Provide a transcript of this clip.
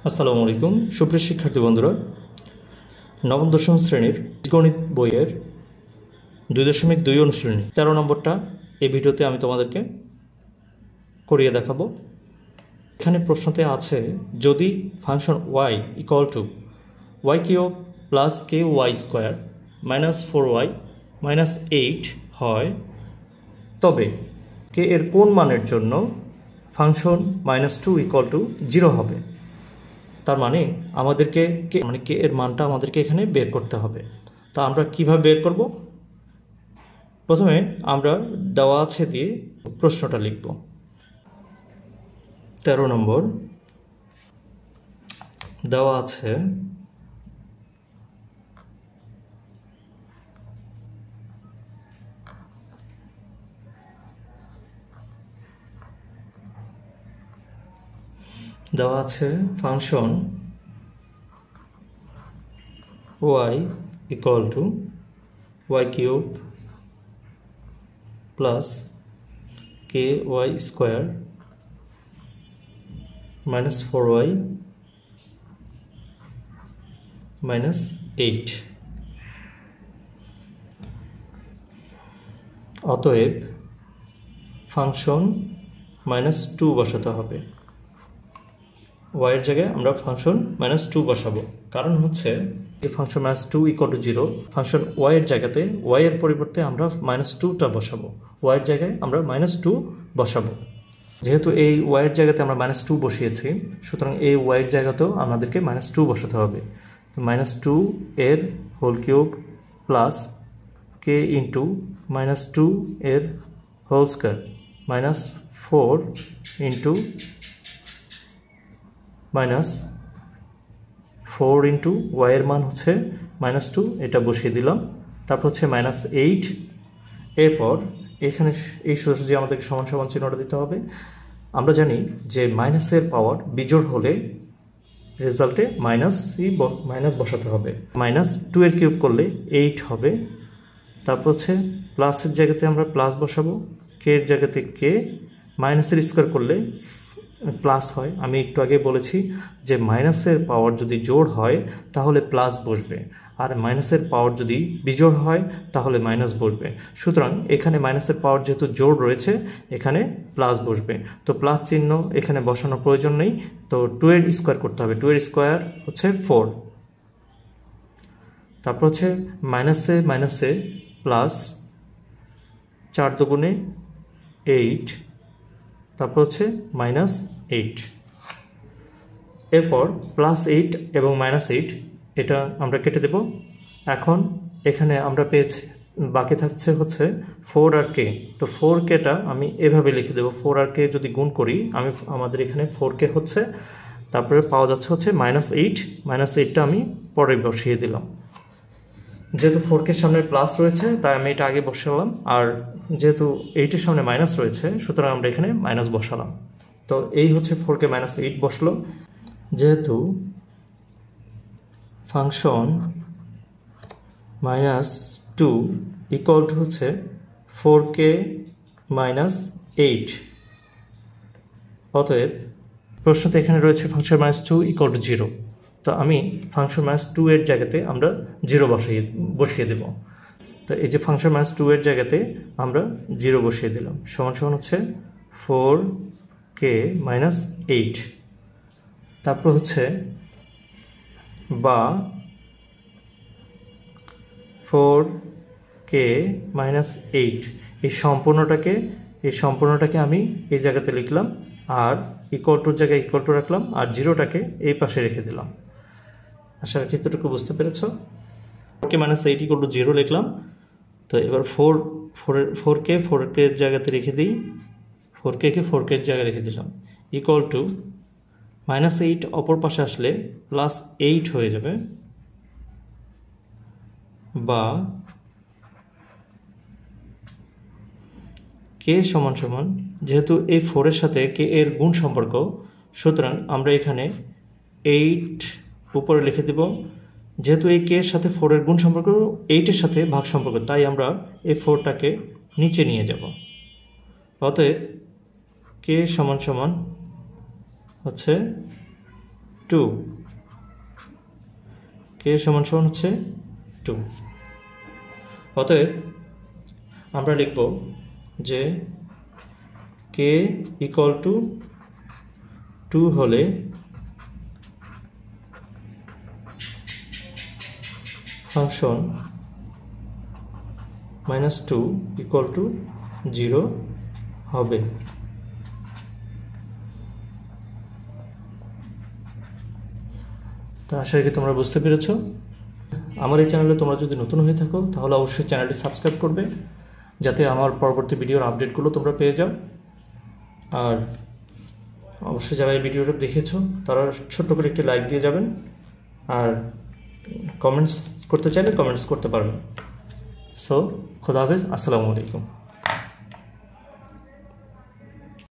আসসালামু আলাইকুম সুপ্রিয় শিক্ষার্থী বন্ধুরা, নবম দশম শ্রেণীর গণিত বইয়ের 2.2 অনুশীলনী 13 নম্বরটা এই ভিডিওতে আমি তোমাদেরকে করিয়ে দেখাবো। এখানে প্রশ্নতে আছে, যদি function y equal to y cube plus K Y square minus 4y minus 8 হয়, তবে কে এর কোন মানের জন্য ফাংশন -2 ইকুয়াল টু 0 হবে। তার মানে আমাদেরকে কে এর মানটা আমাদেরকে এখানে বের করতে হবে। তা আমরা কিভাবে বের করব? প্রথমে আমরা দেওয়া আছে দিয়ে প্রশ্নটা লিখব। 13 নম্বর দেওয়া আছে function y equal to y cube plus K Y square minus 4y minus 8। অতএব ফাংশন -2 বসাতে হবে। y এর জায়গায় আমরা ফাংশন -2 বসাবো, কারণ হচ্ছে যে function -2 equal to 0, function y এর জায়গাতে y এর পরিবর্তে আমরা -2টা বসাবো, y এর জায়গায় আমরা -2 বসাবো। যেহেতু এই y এর জায়গাতে আমরা -2 বসিয়েছি, সুতরাং এই y এর জায়গাতেও আমাদেরকে -2 বসাতে হবে। -2 এর whole cube plus K into -2 এর whole square minus 4 into -4 into y এর মান হচ্ছে -2, এটা বসিয়ে দিলাম। তারপর হচ্ছে -8। এরপর এখানে এই সোজাসুজি আমাদেরকে সমান সমান চিহ্নটা দিতে হবে। আমরা জানি যে মাইনাসের পাওয়ার বিজোড় হলে রেজাল্টে মাইনাস বসাতে হবে। -2 এর কিউব করলে 8 হবে। তারপর হচ্ছে প্লাসের জায়গাতে আমরা প্লাস বসাবো, কে এর জায়গাতে কে, মাইনাসের স্কোয়ার করলে প্লাস হয়। আমি একটু আগে বলেছি যে মাইনাসের পাওয়ার যদি জোড় হয় তাহলে প্লাস বসবে, আর মাইনাসের পাওয়ার যদি বিজোড় হয় তাহলে মাইনাস বসবে। সুতরাং এখানে মাইনাসের পাওয়ার যেহেতু জোড় রয়েছে, এখানে প্লাস বসবে। তো প্লাস চিহ্ন এখানে বসানোর প্রয়োজন নেই, তো 2 এর স্কোয়ার করতে হবে। 2 এর স্কোয়ার হচ্ছে 4। তারপর হচ্ছে মাইনাসে প্লাস 4 দুগুণে 8, তারপর হচ্ছে -8। এরপর +8 এবং -8 এটা আমরা কেটে দেব। এখন এখানে আমরা পেয়েছি, বাকি থাকছে হচ্ছে 4 আর কে। তো 4Kটা আমি এভাবে লিখে দেব। 4 আর কে যদি গুণ করি, আমাদের এখানে 4K হচ্ছে, তারপরে পাওয়া যাচ্ছে হচ্ছে -8। -8টা আমি পরে বসিয়ে দিলাম। যেহেতু 4K সামনে প্লাস রয়েছে তাই আমি এটা আগে বসালাম, আর যেহেতু 8 এর সামনে মাইনাস রয়েছে সুতরাং আমরা এখানে মাইনাস বসালাম। তো এই হচ্ছে 4K -8 বসলো। যেহেতু ফাংশন -2 ইকুয়াল টু হচ্ছে 4K -8, অতএব প্রশ্নতে এখানে রয়েছে ফাংশন -2 ইকুয়াল টু 0। তো আমি ফাংশন -2 এর জায়গাতে আমরা 0 বসিয়ে দেব। তো এই যে ফাংশন -2 এর জায়গাতে আমরা 0 বসিয়ে দিলাম, সমান সমান হচ্ছে 4K -8। তারপর হচ্ছে বা 4K -8 এই সম্পূর্ণটাকে আমি এই জায়গাতে লিখলাম, আর ইকুয়াল টুর জায়গায় ইকুয়াল টু রাখলাম, আর 0টাকে এই পাশে রেখে দিলাম। আশা রাখি এতটুকু বুঝতে পেরেছ। 4K -8 ইকুয়াল টু 0 লিখলাম। তো এবার 4K এর জায়গাতে রেখে দিই, 4K এর জায়গায় রেখে দিলাম, ইকুয়াল টু -8 অপর পাশে আসলে +8 হয়ে যাবে, বা কে সমান সমান, যেহেতু এই 4 এর সাথে কে এর গুণ সম্পর্ক, সুতরাং আমরা এখানে 8 উপরে লিখে দেব। যেহেতু এই কে এর সাথে 4 এর গুণ সম্পর্ক 8 এর সাথে ভাগ সম্পর্ক, তাই আমরা এই 4টাকে নিচে নিয়ে যাব। অতএব কে সমান সমান হচ্ছে 2, k সমান সমান হচ্ছে 2। অতএব আমরা লিখব যে k ইকুয়াল টু 2 হলে ফাংশন -2 ইকুয়াল টু 0 হবে। তো আশা করি তোমরা বুঝতে পেরেছো। আমার এই চ্যানেলে তোমরা যদি নতুন হয়ে থাকো তাহলে অবশ্যই চ্যানেলটি সাবস্ক্রাইব করবে, যাতে আমার পরবর্তী ভিডিওর আপডেটগুলো তোমরা পেয়ে যাও। আর অবশ্যই যারা এই ভিডিওটা দেখেছো তারা ছোট্ট করে একটি লাইক দিয়ে যাবেন, আর কমেন্টস করতে চাইলে কমেন্টস করতে পারবেন। সো খোদা হাফেজ, আসসালামু আলাইকুম।